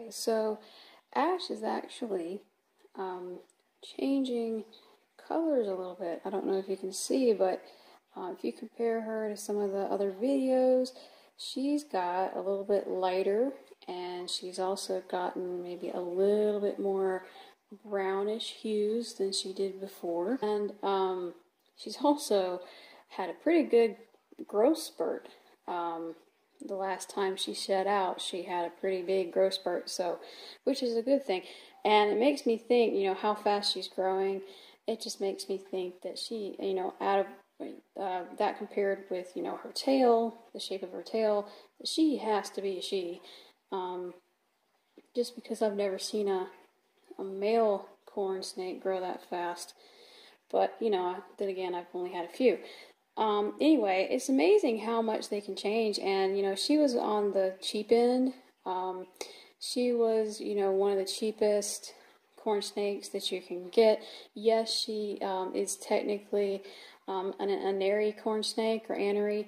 Okay, so Ash is actually changing colors a little bit. I don't know if you can see, but if you compare her to some of the other videos, she's got a little bit lighter, and she's also gotten maybe a little bit more brownish hues than she did before. And she's also had a pretty good growth spurt. The last time she shed out, she had a pretty big growth spurt, so, which is a good thing. And it makes me think, you know, how fast she's growing. It just makes me think that she, you know, out of that compared with, you know, her tail, the shape of her tail, she has to be a she. Just because I've never seen a male corn snake grow that fast. But, you know, then again, I've only had a few. Anyway, it's amazing how much they can change. And, you know, she was on the cheap end. She was, you know, one of the cheapest corn snakes that you can get. Yes, she is technically an anary corn snake, or anery.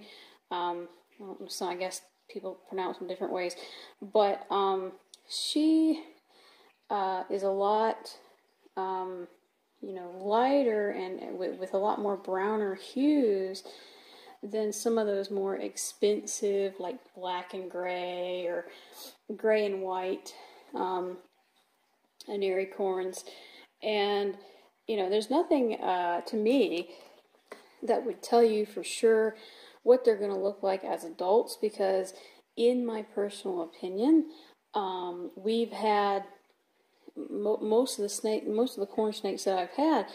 So I guess people pronounce them different ways. But she is a lot, you know, lighter and with a lot more browner hues than some of those more expensive, like black and gray or gray and white anary corns. And, you know, there's nothing to me that would tell you for sure what they're going to look like as adults, because in my personal opinion, we've had most of the corn snakes that I've had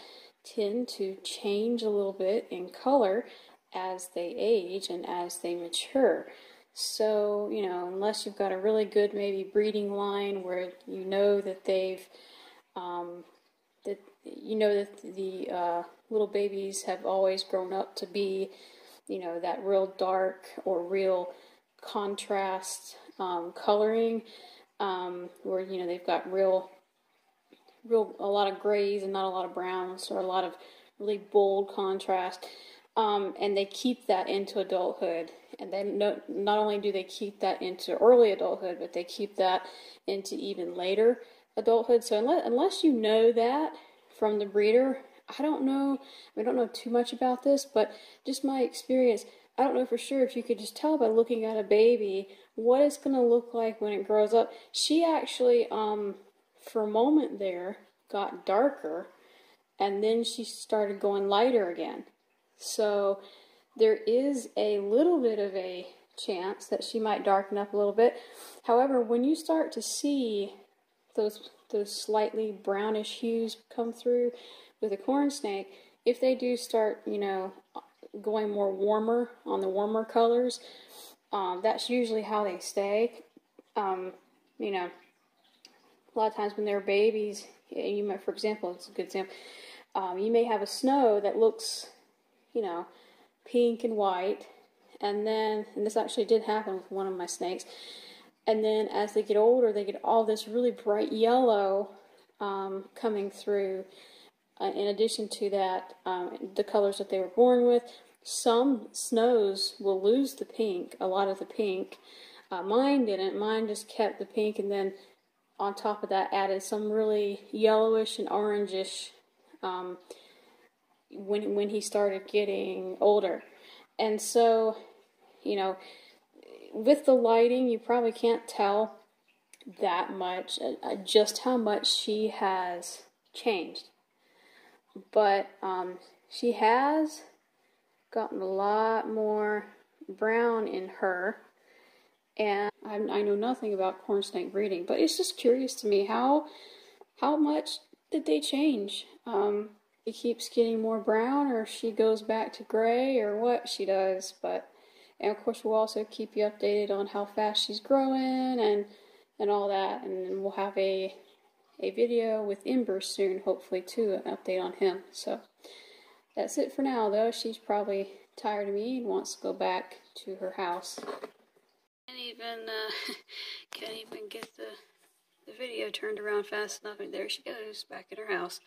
tend to change a little bit in color as they age and as they mature. So, you know, unless you've got a really good maybe breeding line where you know that they've that the little babies have always grown up to be, you know, that real dark or real contrast coloring, where, you know, they've got a lot of grays and not a lot of browns, or a lot of really bold contrast, and they keep that into adulthood. And then not only do they keep that into early adulthood, but they keep that into even later adulthood. So unless you know that from the breeder, I don't know. I don't know too much about this, but just my experience, I don't know for sure if you could just tell by looking at a baby what it's going to look like when it grows up. She actually, for a moment there, got darker, and then she started going lighter again. So there is a little bit of a chance that she might darken up a little bit. However, when you start to see those slightly brownish hues come through with a corn snake, if they do start, you know, going more warmer on the warmer colors, that's usually how they stay. You know, a lot of times when they're babies, you might, for example, it's a good example, you may have a snow that looks, you know, pink and white, and this actually did happen with one of my snakes, and then as they get older, they get all this really bright yellow coming through. In addition to that, the colors that they were born with. Some snows will lose the pink, a lot of the pink. Mine didn't. Mine just kept the pink, and then on top of that added some really yellowish and orangish when he started getting older. And so, you know, with the lighting, you probably can't tell that much, just how much she has changed. But she has gotten a lot more brown in her, and I know nothing about corn snake breeding, but it's just curious to me how much did they change? It keeps getting more brown, or she goes back to gray, or what she does. But, and of course, we'll also keep you updated on how fast she's growing and all that, and we'll have a video with Ember soon, hopefully, too, an update on him. So that's it for now, though. She's probably tired of me and wants to go back to her house. Can't even get the video turned around fast enough, and there she goes, back at her house.